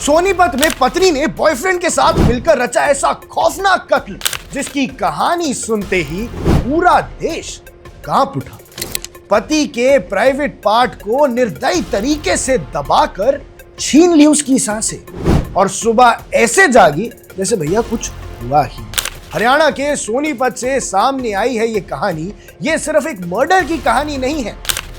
सोनीपत में पत्नी ने बॉयफ्रेंड के साथ मिलकर रचा ऐसा खौफनाक कत्ल जिसकी कहानी सुनते ही पूरा देश कांप उठा। पति के प्राइवेट पार्ट को निर्दयी तरीके से दबाकर छीन ली उसकी सांसें और सुबह ऐसे जागी जैसे भैया कुछ हुआ ही। हरियाणा के सोनीपत से सामने आई है ये कहानी। ये सिर्फ एक मर्डर की कहानी नहीं है,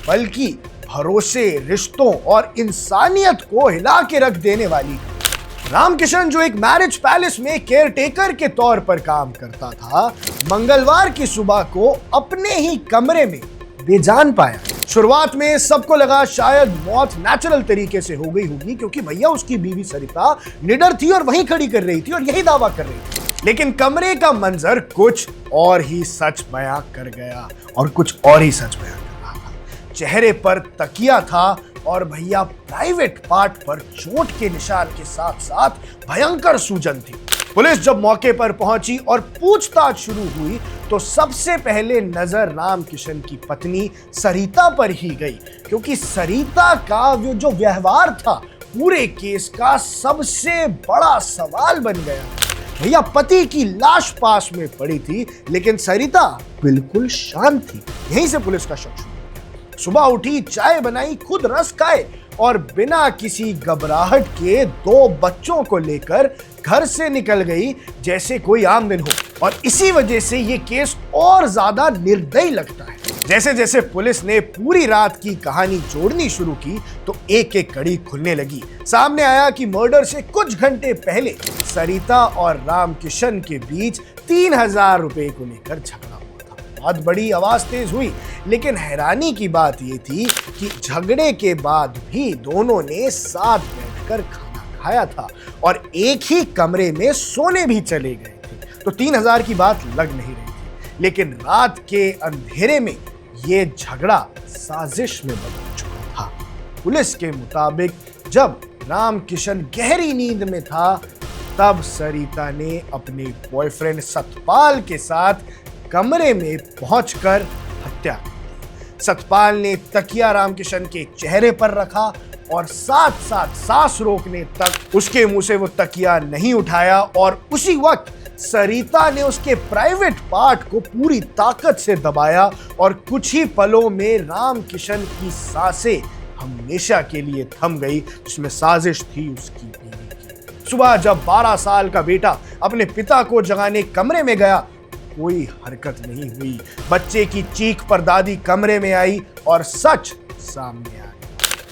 बल्कि भरोसे, रिश्तों और इंसानियत को हिला के रख देने वाली है। रामकिशन, जो एक मैरिज पैलेस में केयरटेकर के तौर पर काम करता था, मंगलवार की सुबह को अपने ही कमरे में बेजान पाया। शुरुआत में सबको लगा शायद मौत नेचुरल तरीके से हो गई होगी, क्योंकि भैया उसकी बीवी सरिता निडर थी और वहीं खड़ी कर रही थी और यही दावा कर रही थी। लेकिन कमरे का मंजर कुछ और ही सच बयां कर गया और कुछ और ही सच बयां कर रहा था। चेहरे पर तकिया था और भैया प्राइवेट पार्ट पर चोट के निशान के साथ साथ भयंकर सूजन थी। पुलिस जब मौके पर पहुंची और पूछताछ शुरू हुई तो सबसे पहले नजर रामकिशन की पत्नी सरिता पर ही गई, क्योंकि सरिता का जो व्यवहार था पूरे केस का सबसे बड़ा सवाल बन गया। भैया पति की लाश पास में पड़ी थी, लेकिन सरिता बिल्कुल शांत थी। यहीं से पुलिस का शक शुरू। सुबह उठी, चाय बनाई, खुद रस खाए और बिना किसी घबराहट के 2 बच्चों को लेकर घर से निकल गई जैसे कोई आम दिन हो। और इसी वजह से ये केस और ज्यादा निर्दयी लगता है। जैसे जैसे पुलिस ने पूरी रात की कहानी जोड़नी शुरू की तो एक एक कड़ी खुलने लगी। सामने आया कि मर्डर से कुछ घंटे पहले सरिता और रामकिशन के बीच 3000 रुपए को लेकर झगड़ा हुआ था। बहुत बड़ी, आवाज तेज हुई, लेकिन हैरानी की बात यह थी कि झगड़े के बाद भी दोनों ने साथ बैठकर खाना खाया था और एक ही कमरे में सोने भी चले गए थे। तो 3000 की बात लग नहीं रही थी, लेकिन रात के अंधेरे में ये झगड़ा साजिश में बदल चुका था। पुलिस के मुताबिक जब रामकिशन गहरी नींद में था, तब सरिता ने अपने बॉयफ्रेंड सतपाल के साथ कमरे में पहुंचकर हत्या की। सतपाल ने तकिया रामकिशन के चेहरे पर रखा और साथ साथ सांस रोकने तक उसके मुंह से वो तकिया नहीं उठाया और उसी वक्त सरिता ने उसके प्राइवेट पार्ट को पूरी ताकत से दबाया और कुछ ही पलों में रामकिशन की सांसें हमेशा के लिए थम गई, जिसमें साजिश थी उसकी बीवी की। सुबह जब 12 साल का बेटा अपने पिता को जगाने कमरे में गया, कोई हरकत नहीं हुई। बच्चे की चीख पर दादी कमरे में आई और सच सामने आ गया।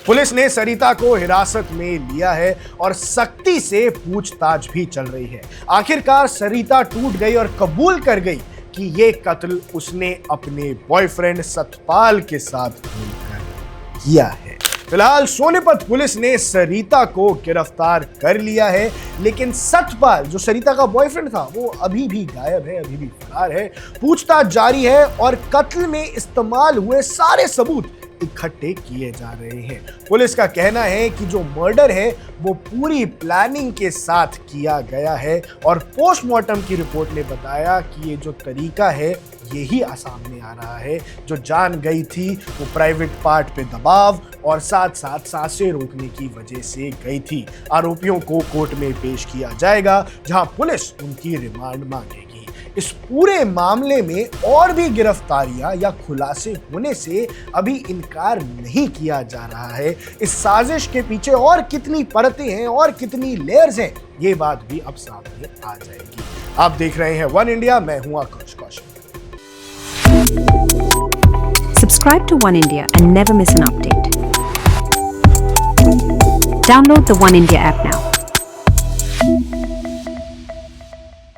पुलिस ने सरिता को हिरासत में लिया है और सख्ती से पूछताछ भी चल रही है। आखिरकार सरिता टूट गई और कबूल कर गई कि ये कत्ल उसने अपने बॉयफ्रेंड सतपाल के साथ मिलकर किया है। फिलहाल सोनीपत पुलिस ने सरिता को गिरफ्तार कर लिया है, लेकिन सतपाल, जो सरिता का बॉयफ्रेंड था, वो अभी भी गायब है, अभी भी फरार है। पूछताछ जारी है और कत्ल में इस्तेमाल हुए सारे सबूत इकट्ठे किए जा रहे हैं। पुलिस का कहना है कि जो मर्डर है वो पूरी प्लानिंग के साथ किया गया है और पोस्टमार्टम की रिपोर्ट ने बताया कि ये जो तरीका है यही सामने आ रहा है। जो जान गई थी वो प्राइवेट पार्ट पे दबाव और साथ साथ सांसें रोकने की वजह से गई थी। आरोपियों को कोर्ट में पेश किया जाएगा, जहां पुलिस उनकी रिमांड मांगेगी। इस पूरे मामले में और भी गिरफ्तारियां या खुलासे होने से अभी इनकार नहीं किया जा रहा है। इस साजिश के पीछे और कितनी परतें हैं और कितनी लेयर्स हैं, ये बात भी अब सामने आ जाएगी। आप देख रहे हैं वन इंडिया, मैं हूं आकाश Kaushik. Subscribe to One India and never miss an update. Download the One India app now.